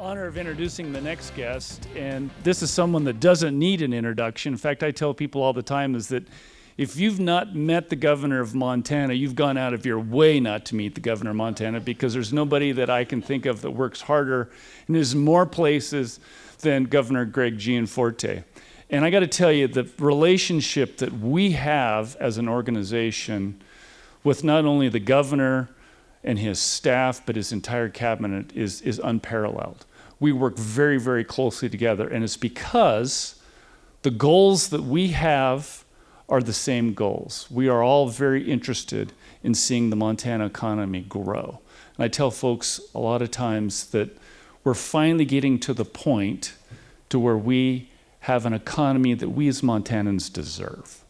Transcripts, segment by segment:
honor of introducing the next guest, and this is someone that doesn't need an introduction. In fact, I tell people all the time is that if you've not met the governor of Montana, you've gone out of your way not to meet the governor of Montana, because there's nobody that I can think of that works harder and is more places than Governor Greg Gianforte. And I got to tell you, the relationship that we have as an organization with not only the governor and his staff, but his entire cabinet is unparalleled. We work very, very closely together, and it's because the goals that we have are the same goals. We are all very interested in seeing the Montana economy grow. And I tell folks a lot of times that we're finally getting to the point to where we have an economy that we as Montanans deserve.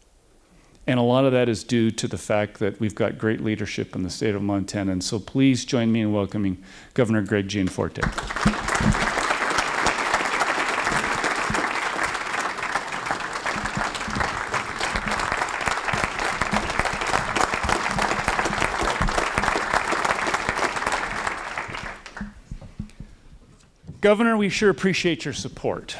And a lot of that is due to the fact that we've got great leadership in the state of Montana. And so please join me in welcoming Governor Greg Gianforte. Governor, we sure appreciate your support.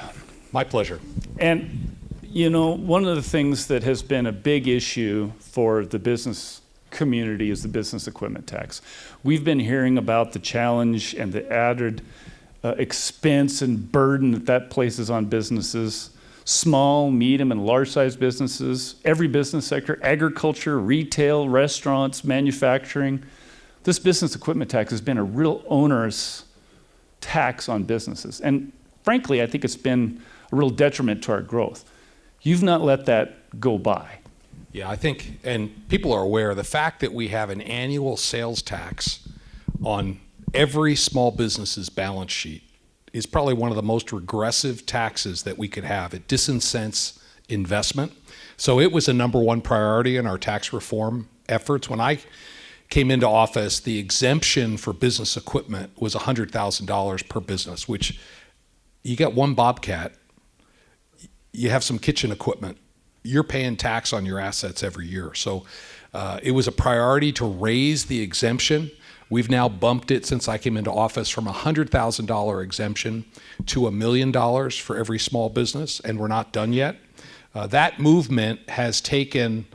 My pleasure. And you know, one of the things that has been a big issue for the business community is the business equipment tax. We've been hearing about the challenge and the added expense and burden that places on businesses, small, medium, and large-sized businesses, every business sector, agriculture, retail, restaurants, manufacturing. This business equipment tax has been a real onerous tax on businesses. And frankly, I think it's been a real detriment to our growth. You've not let that go by. Yeah, I think, and people are aware, the fact that we have an annual sales tax on every small business's balance sheet is probably one of the most regressive taxes that we could have. It disincents investment. So it was a number one priority in our tax reform efforts. When I came into office, the exemption for business equipment was $100,000 per business, which you get one Bobcat, you have some kitchen equipment, you're paying tax on your assets every year. So it was a priority to raise the exemption. We've now bumped it since I came into office from a $100,000 exemption to $1 million for every small business, and we're not done yet. That movement has taken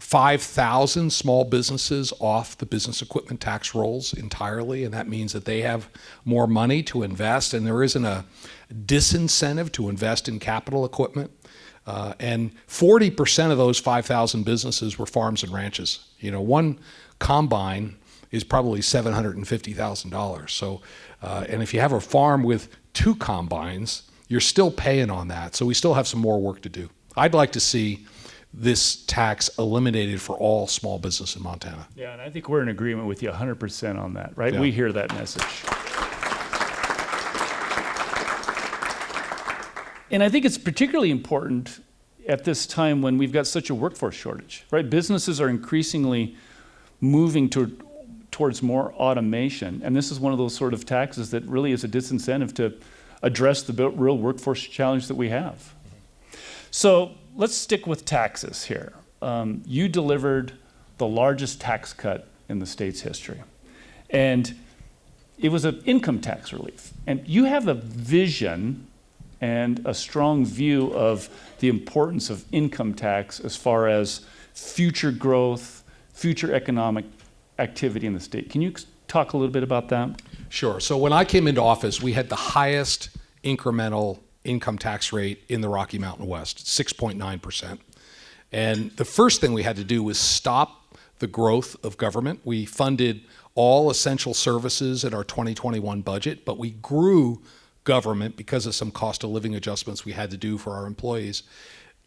5,000 small businesses off the business equipment tax rolls entirely, and that means that they have more money to invest, and there isn't a disincentive to invest in capital equipment. And 40% of those 5,000 businesses were farms and ranches. You know, one combine is probably $750,000. So, and if you have a farm with 2 combines, you're still paying on that. So we still have some more work to do. I'd like to see this tax eliminated for all small business in Montana. Yeah, and I think we're in agreement with you 100% on that, right? Yeah. We hear that message. And I think it's particularly important at this time when we've got such a workforce shortage, right? Businesses are increasingly moving towards more automation, and this is one of those sort of taxes that really is a disincentive to address the real workforce challenge that we have. So let's stick with taxes here. You delivered the largest tax cut in the state's history, and it was an income tax relief. And you have a vision and a strong view of the importance of income tax as far as future growth, future economic activity in the state. Can you talk a little bit about that? Sure. So when I came into office, we had the highest incremental income tax rate in the Rocky Mountain West, 6.9%. And the first thing we had to do was stop the growth of government. We funded all essential services in our 2021 budget, but we grew government because of some cost of living adjustments we had to do for our employees,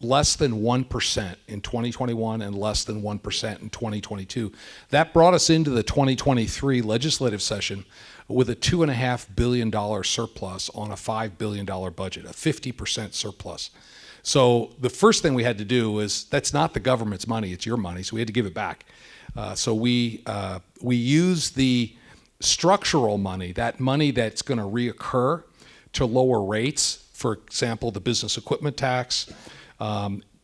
less than 1% in 2021 and less than 1% in 2022. That brought us into the 2023 legislative session with a $2.5 billion surplus on a $5 billion budget, a 50% surplus. So the first thing we had to do was, that's not the government's money, it's your money, so we had to give it back. So we used the structural money, that money that's going to reoccur, to lower rates. For example, the business equipment tax,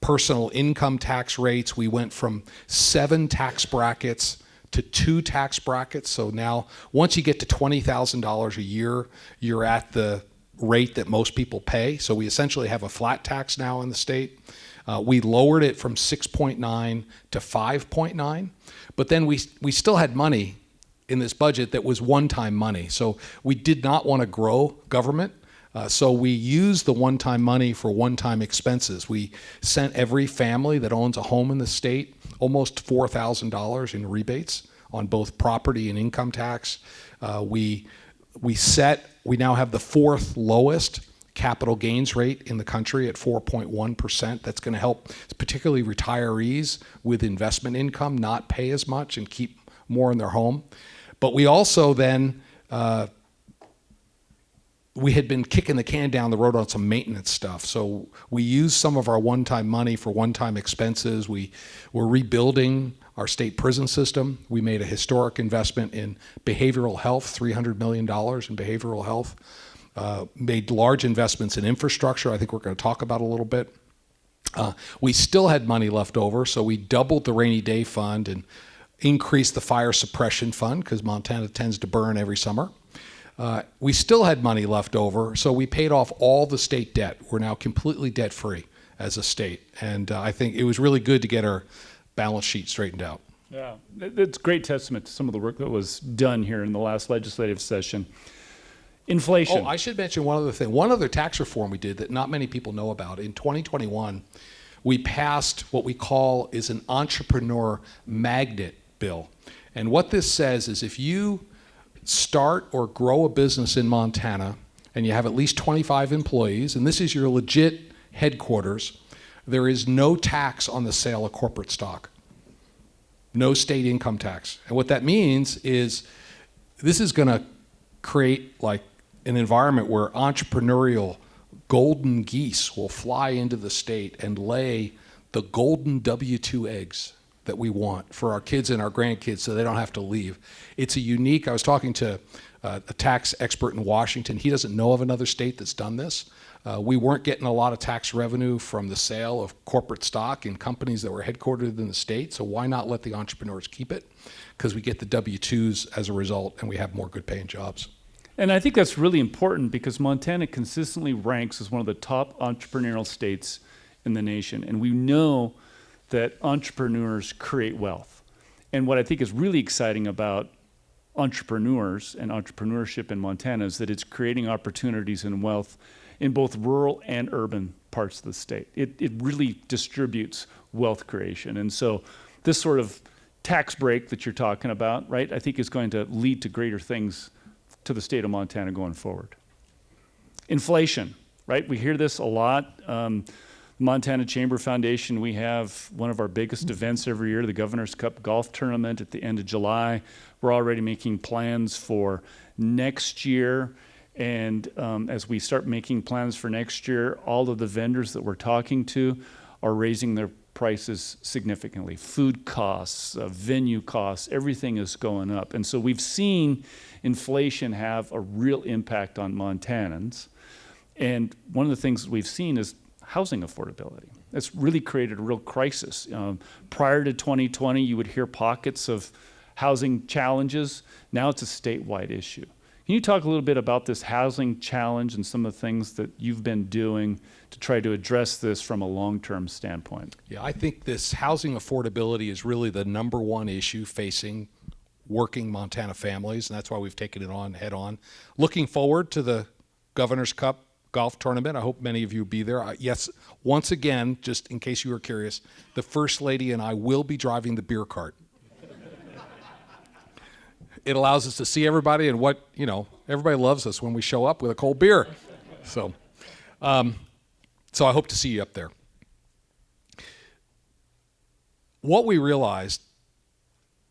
personal income tax rates. We went from 7 tax brackets to 2 tax brackets. So now, once you get to $20,000 a year, you're at the rate that most people pay. So we essentially have a flat tax now in the state. We lowered it from 6.9 to 5.9, but then we still had money in this budget that was one-time money. So we did not want to grow government. So we used the one-time money for one-time expenses. We sent every family that owns a home in the state almost $4,000 in rebates on both property and income tax. We now have the 4th lowest capital gains rate in the country at 4.1%. That's going to help particularly retirees with investment income not pay as much and keep more in their home. But we also then we had been kicking the can down the road on some maintenance stuff. So we used some of our one-time money for one-time expenses. We were rebuilding our state prison system. We made a historic investment in behavioral health, $300 million in behavioral health. Made large investments in infrastructure. I think we're going to talk about a little bit. We still had money left over, so we doubled the rainy day fund and increased the fire suppression fund because Montana tends to burn every summer. We still had money left over, so we paid off all the state debt. We're now completely debt-free as a state, and I think it was really good to get our balance sheet straightened out. Yeah, it's a great testament to some of the work that was done here in the last legislative session. Inflation. Oh, I should mention one other thing. One other tax reform we did that not many people know about. In 2021, we passed what we call is an entrepreneur magnet bill. And what this says is if you start or grow a business in Montana and you have at least 25 employees, and this is your legit headquarters, there is no tax on the sale of corporate stock. No state income tax. And what that means is this is going to create like an environment where entrepreneurial golden geese will fly into the state and lay the golden W-2 eggs that we want for our kids and our grandkids so they don't have to leave. It's a unique, I was talking to a tax expert in Washington. He doesn't know of another state that's done this. We weren't getting a lot of tax revenue from the sale of corporate stock in companies that were headquartered in the state, so why not let the entrepreneurs keep it? Because we get the W-2s as a result and we have more good paying jobs. And I think that's really important because Montana consistently ranks as one of the top entrepreneurial states in the nation. And we know that entrepreneurs create wealth. And what I think is really exciting about entrepreneurs and entrepreneurship in Montana is that it's creating opportunities and wealth in both rural and urban parts of the state. It really distributes wealth creation. And so this sort of tax break that you're talking about, right, I think is going to lead to greater things to the state of Montana going forward. Inflation, right? We hear this a lot. Montana Chamber Foundation, we have one of our biggest events every year, the Governor's Cup Golf Tournament at the end of July. We're already making plans for next year. And as we start making plans for next year, all of the vendors that we're talking to are raising their prices significantly. Food costs, venue costs, everything is going up. And so we've seen inflation have a real impact on Montanans. And one of the things we've seen is housing affordability. It's really created a real crisis. Prior to 2020, you would hear pockets of housing challenges. Now it's a statewide issue. Can you talk a little bit about this housing challenge and some of the things that you've been doing to try to address this from a long-term standpoint? Yeah, I think this housing affordability is really the number one issue facing working Montana families, and that's why we've taken it on head on. Looking forward to the Governor's Cup golf tournament. I hope many of you will be there. Yes, once again, just in case you were curious, the First Lady and I will be driving the beer cart. It allows us to see everybody, and everybody loves us when we show up with a cold beer. So I hope to see you up there. What we realized,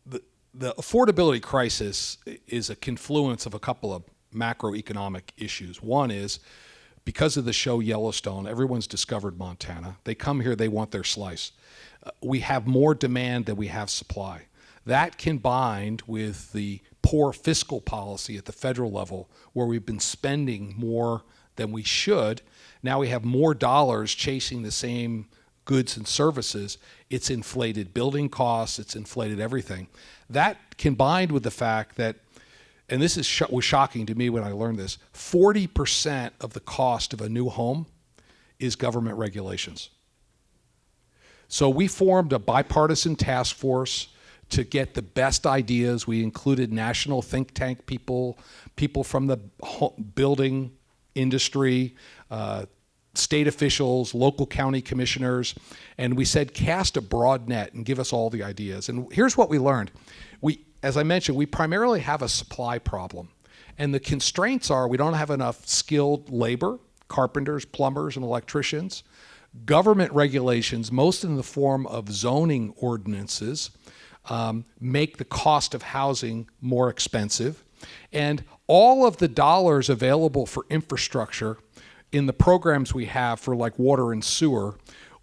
the affordability crisis is a confluence of a couple of macroeconomic issues. One is, because of the show Yellowstone, everyone's discovered Montana. They come here, they want their slice. We have more demand than we have supply. That combined with the poor fiscal policy at the federal level, where we've been spending more than we should, now we have more dollars chasing the same goods and services, it's inflated building costs, it's inflated everything. That combined with the fact that, and this was shocking to me when I learned this, 40% of the cost of a new home is government regulations. So we formed a bipartisan task force to get the best ideas. We included national think tank people from the building industry, state officials, local county commissioners, and we said cast a broad net and give us all the ideas. And here's what we learned. As I mentioned, we primarily have a supply problem. And the constraints are we don't have enough skilled labor, carpenters, plumbers, and electricians. Government regulations, most in the form of zoning ordinances, make the cost of housing more expensive. And all of the dollars available for infrastructure in the programs we have for like water and sewer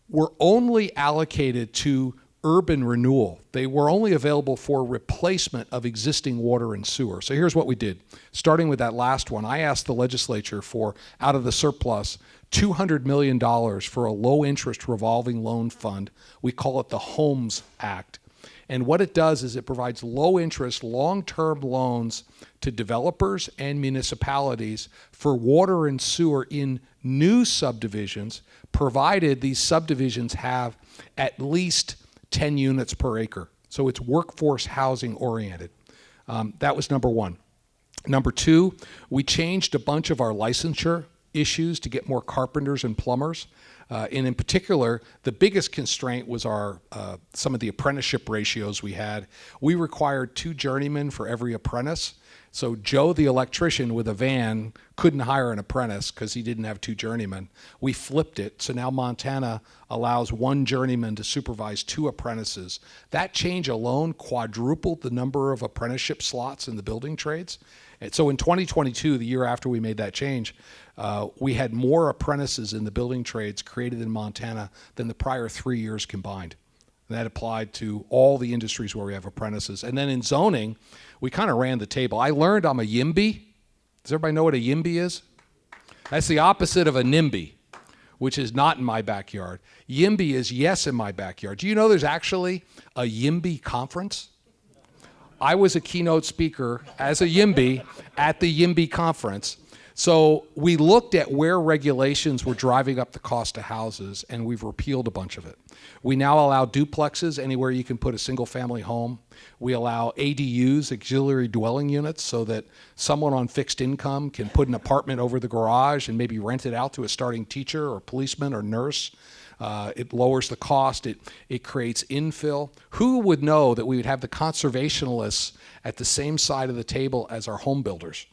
were only allocated to urban renewal. They were only available for replacement of existing water and sewer. So here's what we did. Starting with that last one, I asked the legislature for, out of the surplus, $200 million for a low-interest revolving loan fund. We call it the Homes Act. And what it does is it provides low-interest, long-term loans to developers and municipalities for water and sewer in new subdivisions, provided these subdivisions have at least 10 units per acre. So it's workforce housing oriented. That was number one. Number two, we changed a bunch of our licensure issues to get more carpenters and plumbers. And in particular, the biggest constraint was some of the apprenticeship ratios we had. We required 2 journeymen for every apprentice. So Joe, the electrician with a van, couldn't hire an apprentice because he didn't have 2 journeymen. We flipped it, so now Montana allows 1 journeyman to supervise 2 apprentices. That change alone quadrupled the number of apprenticeship slots in the building trades. And so in 2022, the year after we made that change, we had more apprentices in the building trades created in Montana than the prior 3 years combined. And that applied to all the industries where we have apprentices. And then in zoning, we kind of ran the table. I learned I'm a YIMBY. Does everybody know what a YIMBY is? That's the opposite of a NIMBY, which is not in my backyard. YIMBY is yes in my backyard. Do you know there's actually a YIMBY conference? I was a keynote speaker as a YIMBY at the YIMBY conference. So we looked at where regulations were driving up the cost of houses, and we've repealed a bunch of it. We now allow duplexes anywhere you can put a single-family home. We allow ADUs, auxiliary dwelling units, so that someone on fixed income can put an apartment over the garage and maybe rent it out to a starting teacher or policeman or nurse. It lowers the cost. It creates infill. Who would know that we would have the conservationists at the same side of the table as our home builders?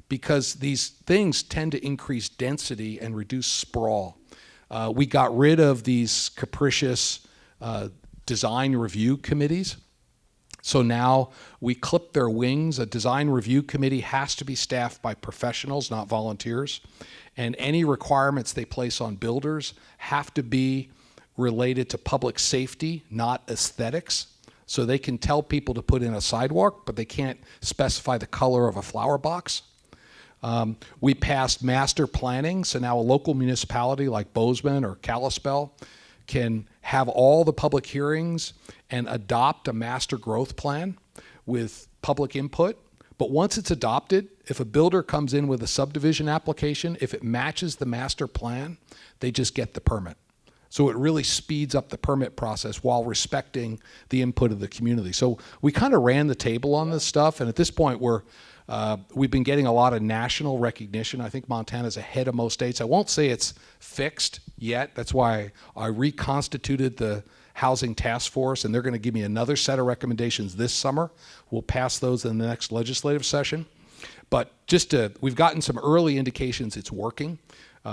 Because these things tend to increase density and reduce sprawl. We got rid of these capricious design review committees. So now we clip their wings. A design review committee has to be staffed by professionals, not volunteers. And any requirements they place on builders have to be related to public safety, not aesthetics. So they can tell people to put in a sidewalk, but they can't specify the color of a flower box. We passed master planning, so now a local municipality like Bozeman or Kalispell can have all the public hearings and adopt a master growth plan with public input. But once it's adopted, if a builder comes in with a subdivision application, if it matches the master plan, they just get the permit. So it really speeds up the permit process while respecting the input of the community. So we kind of ran the table on this stuff, and at this point we've been getting a lot of national recognition. I think Montana's ahead of most states. I won't say it's fixed yet. That's why I reconstituted the Housing Task Force, and they're going to give me another set of recommendations this summer. We'll pass those in the next legislative session. But we've gotten some early indications it's working.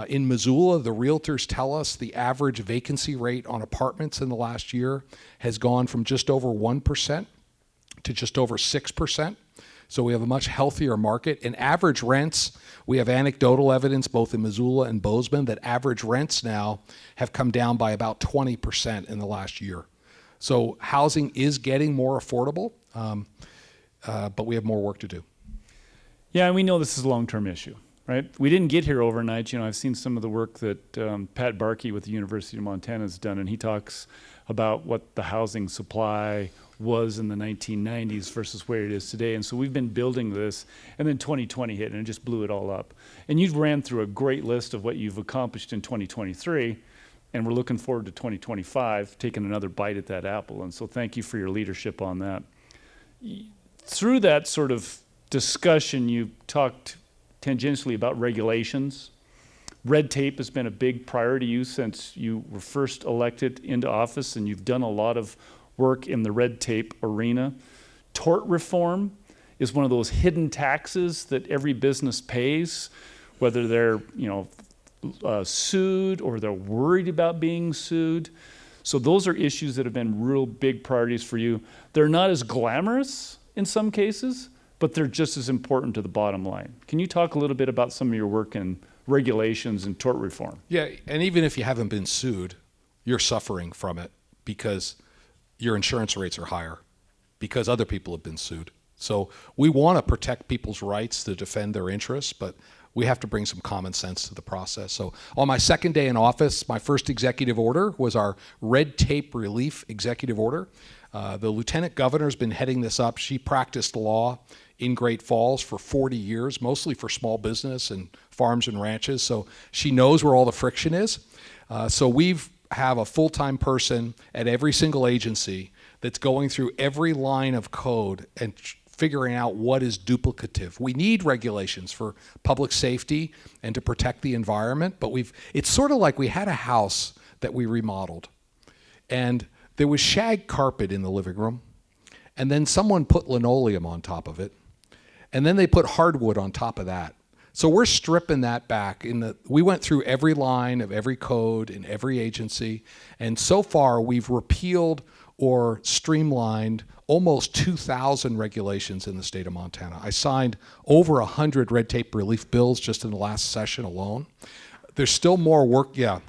In Missoula, the realtors tell us the average vacancy rate on apartments in the last year has gone from just over 1% to just over 6%. So we have a much healthier market. And average rents, we have anecdotal evidence both in Missoula and Bozeman that average rents now have come down by about 20% in the last year. So housing is getting more affordable, but we have more work to do. Yeah, and we know this is a long-term issue. right? We didn't get here overnight. You know, I've seen some of the work that Pat Barkey with the University of Montana has done, and he talks about what the housing supply was in the 1990s versus where it is today. And so we've been building this, and then 2020 hit, and it just blew it all up. And you ran through a great list of what you've accomplished in 2023, and we're looking forward to 2025, taking another bite at that apple. And so thank you for your leadership on that. Through that sort of discussion, you talked tangentially about regulations. Red tape has been a big priority to you since you were first elected into office, and you've done a lot of work in the red tape arena. Tort reform is one of those hidden taxes that every business pays, whether they're sued or they're worried about being sued. So those are issues that have been real big priorities for you. They're not as glamorous in some cases, but they're just as important to the bottom line. Can you talk a little bit about some of your work in regulations and tort reform? Yeah, and even if you haven't been sued, you're suffering from it because your insurance rates are higher because other people have been sued. So we want to protect people's rights to defend their interests, but we have to bring some common sense to the process. So on my second day in office, my first executive order was our red tape relief executive order. The lieutenant governor's been heading this up. She practiced law in Great Falls for 40 years, mostly for small business and farms and ranches. So she knows where all the friction is. So we've have a full-time person at every single agency that's going through every line of code and figuring out what is duplicative. We need regulations for public safety and to protect the environment, but it's sort of like we had a house that we remodeled, and there was shag carpet in the living room, and then someone put linoleum on top of it, and then they put hardwood on top of that. So we're stripping that back. We went through every line of every code in every agency, and so far we've repealed or streamlined almost 2,000 regulations in the state of Montana. I signed over 100 red tape relief bills just in the last session alone. There's still more work, yeah.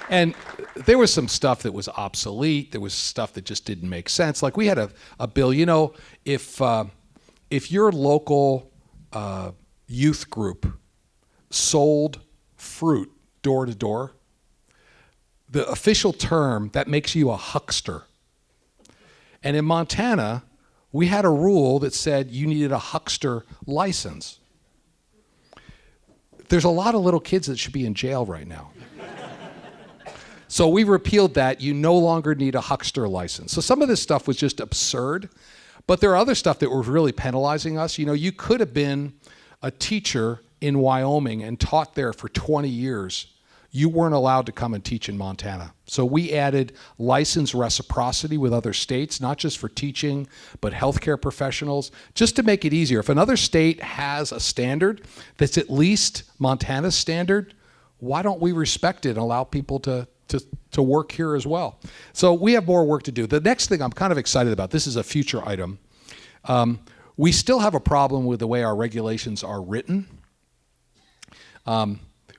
And there was some stuff that was obsolete. There was stuff that just didn't make sense. Like we had a bill, if your local youth group sold fruit door to door, the official term, that makes you a huckster. And in Montana, we had a rule that said you needed a huckster license. There's a lot of little kids that should be in jail right now. So we repealed that. You no longer need a huckster license. So some of this stuff was just absurd, but there are other stuff that was really penalizing us. You could have been a teacher in Wyoming and taught there for 20 years. You weren't allowed to come and teach in Montana. So we added license reciprocity with other states, not just for teaching, but healthcare professionals, just to make it easier. If another state has a standard that's at least Montana's standard, why don't we respect it and allow people to work here as well? So we have more work to do. The next thing I'm kind of excited about, this is a future item. We still have a problem with the way our regulations are written.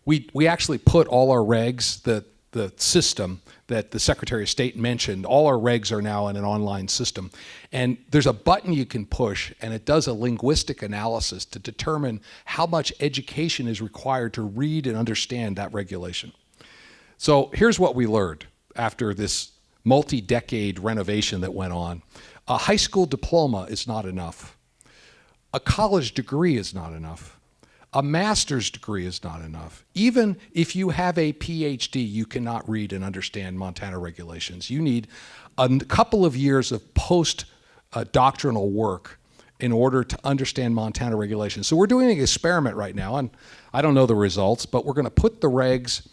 We actually put all our regs, the system that the Secretary of State mentioned, all our regs are now in an online system. And there's a button you can push, and it does a linguistic analysis to determine how much education is required to read and understand that regulation. So here's what we learned after this multi-decade renovation that went on. A high school diploma is not enough. A college degree is not enough. A master's degree is not enough. Even if you have a PhD, you cannot read and understand Montana regulations. You need a couple of years of post-doctrinal work in order to understand Montana regulations. So we're doing an experiment right now, and I don't know the results, but we're going to put the regs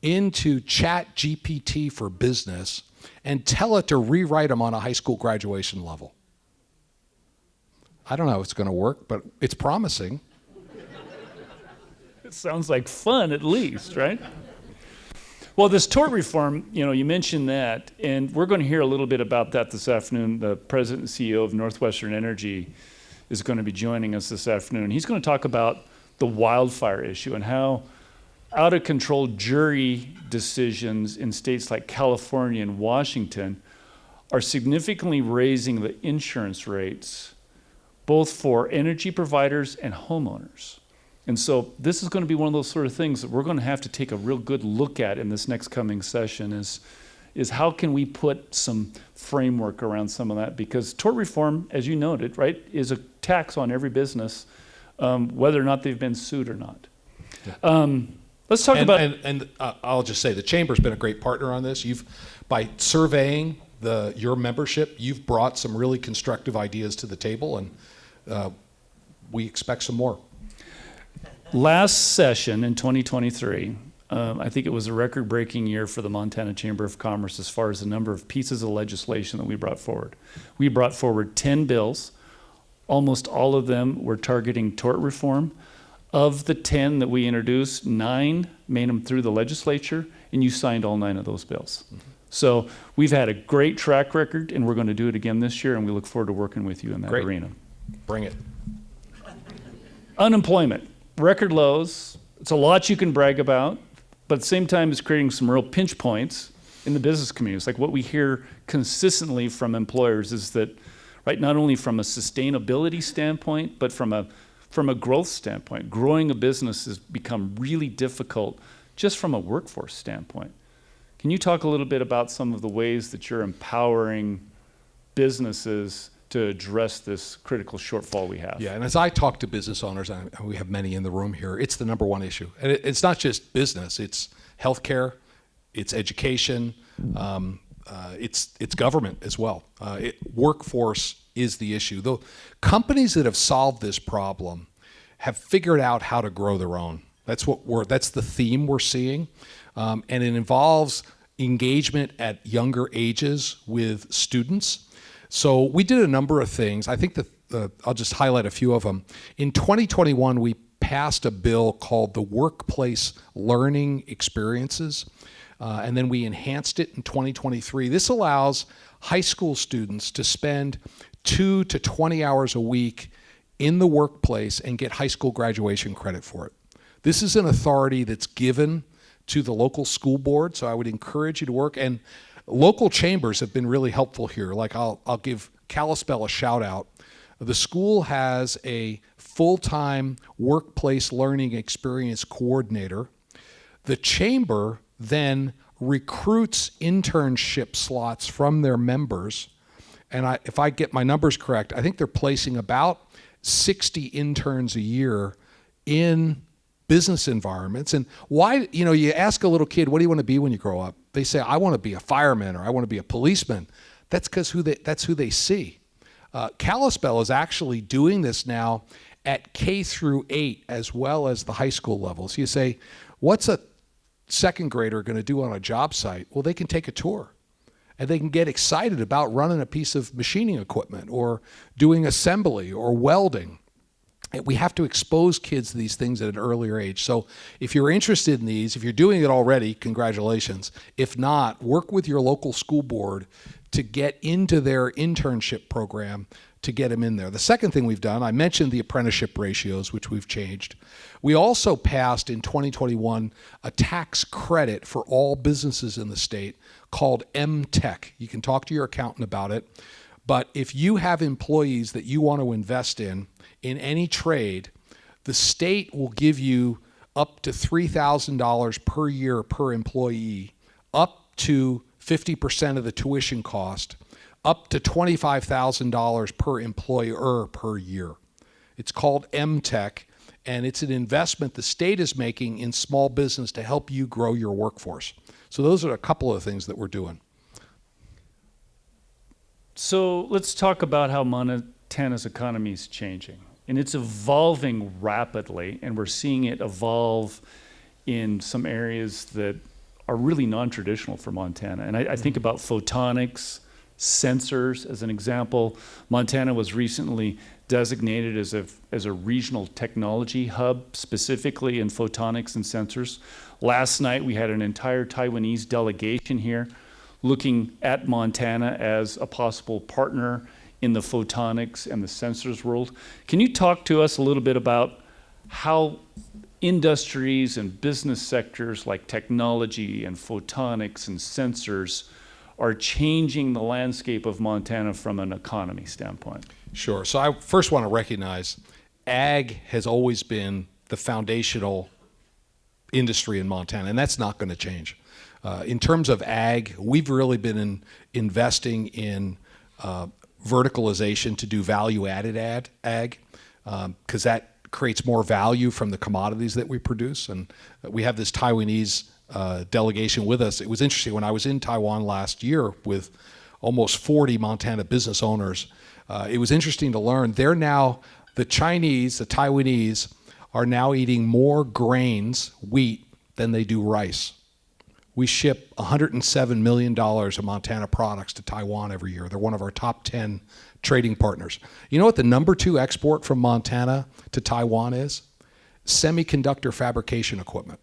into ChatGPT for Business and tell it to rewrite them on a high school graduation level. I don't know if it's going to work, but it's promising. It sounds like fun, at least, right? Well, this tort reform, you mentioned that, and we're going to hear a little bit about that this afternoon. The president and CEO of Northwestern Energy is going to be joining us this afternoon. He's going to talk about the wildfire issue and how out-of-control jury decisions in states like California and Washington are significantly raising the insurance rates both for energy providers and homeowners. And so this is going to be one of those sort of things that we're going to have to take a real good look at in this next coming session is how can we put some framework around some of that? Because tort reform, as you noted, right, is a tax on every business, whether or not they've been sued or not. Let's talk about... And I'll just say, the Chamber's been a great partner on this. By surveying your membership, you've brought some really constructive ideas to the table, and we expect some more. Last session in 2023, I think it was a record-breaking year for the Montana Chamber of Commerce as far as the number of pieces of legislation that we brought forward. We brought forward 10 bills. Almost all of them were targeting tort reform. Of the 10 that we introduced, 9 made them through the legislature, and you signed all 9 of those bills. Mm-hmm. So we've had a great track record, and we're going to do it again this year, and we look forward to working with you in that arena. Bring it. Unemployment, record lows. It's a lot you can brag about, but at the same time, it's creating some real pinch points in the business community. It's like what we hear consistently from employers is that, right, not only from a sustainability standpoint, but from a growth standpoint, growing a business has become really difficult just from a workforce standpoint. Can you talk a little bit about some of the ways that you're empowering businesses to address this critical shortfall we have? Yeah, and as I talk to business owners, and we have many in the room here, it's the number one issue. And it's not just business, it's healthcare, it's education, it's government as well. Workforce is the issue. The companies that have solved this problem have figured out how to grow their own. That's the theme we're seeing. And it involves engagement at younger ages with students. So we did a number of things. I think I'll just highlight a few of them. In 2021, we passed a bill called the Workplace Learning Experiences, and then we enhanced it in 2023. This allows high school students to spend 2 to 20 hours a week in the workplace and get high school graduation credit for it. This is an authority that's given to the local school board, so I would encourage you to work. And local chambers have been really helpful here. Like I'll give Kalispell a shout out. The school has a full-time workplace learning experience coordinator. The chamber then recruits internship slots from their members. And if I get my numbers correct, I think they're placing about 60 interns a year in business environments. And why, you ask a little kid, what do you want to be when you grow up? They say, I want to be a fireman, or I want to be a policeman. That's because that's who they see. Kalispell is actually doing this now at K through 8 as well as the high school levels. You say, what's a second grader going to do on a job site? Well, they can take a tour, and they can get excited about running a piece of machining equipment or doing assembly or welding. We have to expose kids to these things at an earlier age. So if you're interested in these, if you're doing it already, congratulations. If not, work with your local school board to get into their internship program to get them in there. The second thing we've done, I mentioned the apprenticeship ratios, which we've changed. We also passed in 2021 a tax credit for all businesses in the state called M-Tech. You can talk to your accountant about it. But if you have employees that you want to invest in any trade, the state will give you up to $3,000 per year per employee, up to 50% of the tuition cost, up to $25,000 per employer per year. It's called M-Tech, and it's an investment the state is making in small business to help you grow your workforce. So those are a couple of things that we're doing. So let's talk about how Montana's economy is changing. And it's evolving rapidly, and we're seeing it evolve in some areas that are really non-traditional for Montana. And I think about photonics, sensors as an example. Montana was recently designated as a regional technology hub, specifically in photonics and sensors. Last night, we had an entire Taiwanese delegation here looking at Montana as a possible partner in the photonics and the sensors world. Can you talk to us a little bit about how industries and business sectors like technology and photonics and sensors are changing the landscape of Montana from an economy standpoint? Sure. So I first want to recognize ag has always been the foundational industry in Montana, and that's not going to change. In terms of ag, we've really been investing in verticalization to do value-added ag, because that creates more value from the commodities that we produce. And we have this Taiwanese delegation with us. It was interesting, when I was in Taiwan last year with almost 40 Montana business owners, it was interesting to learn the Taiwanese are now eating more grains, wheat, than they do rice. We ship $107 million of Montana products to Taiwan every year. They're one of our top 10 trading partners. You know what the number 2 export from Montana to Taiwan is? Semiconductor fabrication equipment.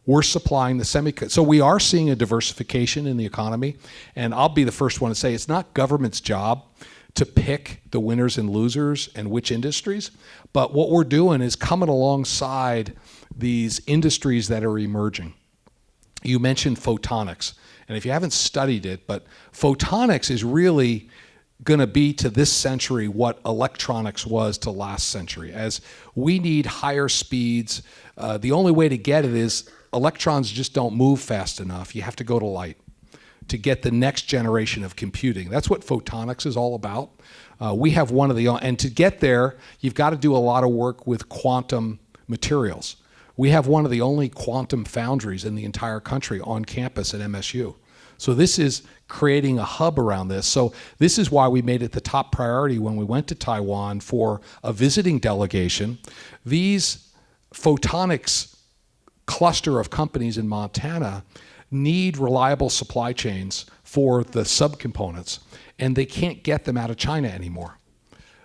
We're supplying the so we are seeing a diversification in the economy, and I'll be the first one to say it's not government's job to pick the winners and losers and which industries, but what we're doing is coming alongside these industries that are emerging. You mentioned photonics, and if you haven't studied it, but photonics is really going to be to this century what electronics was to last century. As we need higher speeds, the only way to get it is electrons just don't move fast enough. You have to go to light to get the next generation of computing. That's what photonics is all about. We have and to get there, you've got to do a lot of work with quantum materials. We have one of the only quantum foundries in the entire country on campus at MSU. So this is creating a hub around this. So this is why we made it the top priority when we went to Taiwan for a visiting delegation. These photonics cluster of companies in Montana need reliable supply chains for the subcomponents, and they can't get them out of China anymore.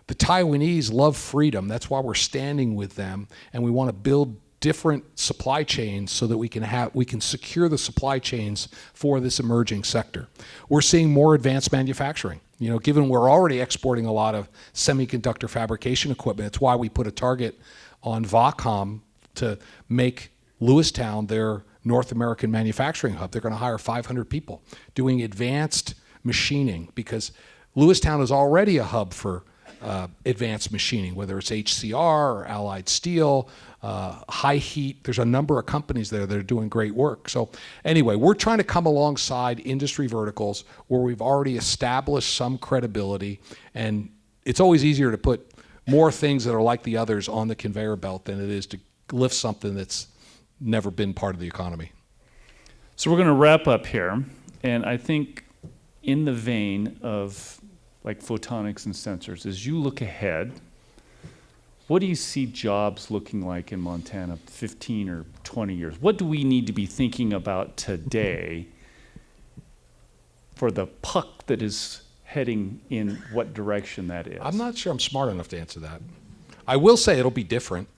The Taiwanese love freedom. That's why we're standing with them, and we want to build different supply chains so that we can secure the supply chains for this emerging sector. We're seeing more advanced manufacturing. You know, given we're already exporting a lot of semiconductor fabrication equipment, it's why we put a target on Vacom to make Lewistown their North American manufacturing hub. They're going to hire 500 people doing advanced machining, because Lewistown is already a hub for advanced machining, whether it's HCR or Allied Steel, high heat. There's a number of companies there that are doing great work. So anyway, we're trying to come alongside industry verticals where we've already established some credibility, and it's always easier to put more things that are like the others on the conveyor belt than it is to lift something that's never been part of the economy. So we're going to wrap up here, and I think in the vein of like photonics and sensors, as you look ahead, what do you see jobs looking like in Montana 15 or 20 years? What do we need to be thinking about today for the puck that is heading in what direction that is? I'm not sure I'm smart enough to answer that. I will say it'll be different.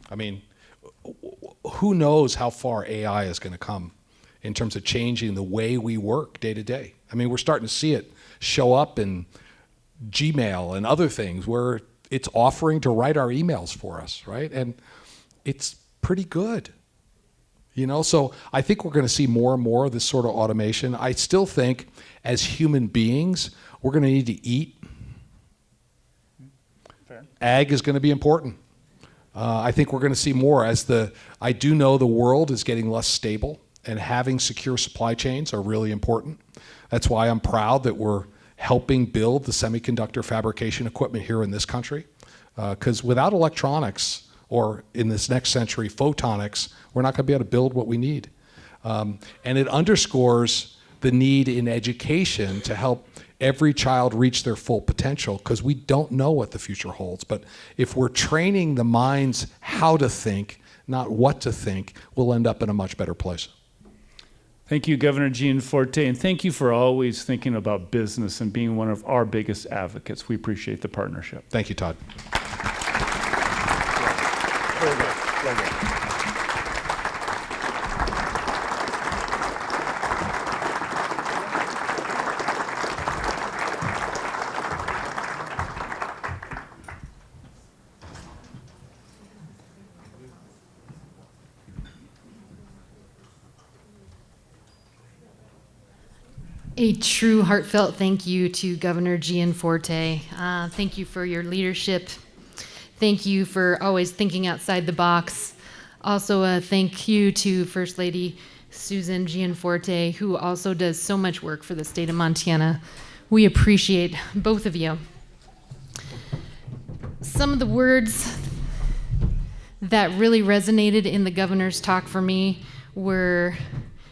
I mean, who knows how far AI is going to come in terms of changing the way we work day to day. I mean, we're starting to see it show up in Gmail and other things where it's offering to write our emails for us, right? And it's pretty good. You know, so I think we're going to see more and more of this sort of automation. I still think as human beings, we're going to need to eat. Fair. Ag is going to be important. I think we're going to see more I do know the world is getting less stable, and having secure supply chains are really important. That's why I'm proud that we're helping build the semiconductor fabrication equipment here in this country. Because without electronics, or in this next century, photonics, we're not going to be able to build what we need. And it underscores the need in education to help every child reach their full potential, because we don't know what the future holds. But if we're training the minds how to think, not what to think, we'll end up in a much better place. Thank you, Governor Gianforte, and thank you for always thinking about business and being one of our biggest advocates. We appreciate the partnership. Thank you, Todd. Very good. Very good. A true heartfelt thank you to Governor Gianforte. Thank you for your leadership. Thank you for always thinking outside the box. Also, a thank you to First Lady Susan Gianforte, who also does so much work for the state of Montana. We appreciate both of you. Some of the words that really resonated in the governor's talk for me were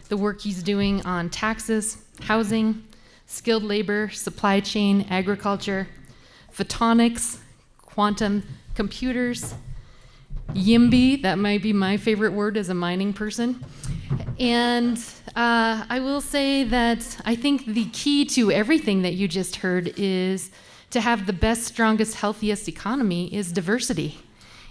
the work he's doing on taxes, housing, skilled labor, supply chain, agriculture, photonics, quantum computers, YIMBY, that might be my favorite word as a mining person. And I will say that I think the key to everything that you just heard is to have the best, strongest, healthiest economy is diversity.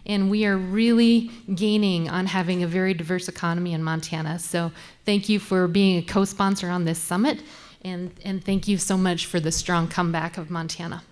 And we are really gaining on having a very diverse economy in Montana. So thank you for being a co-sponsor on this summit, and thank you so much for the strong comeback of Montana.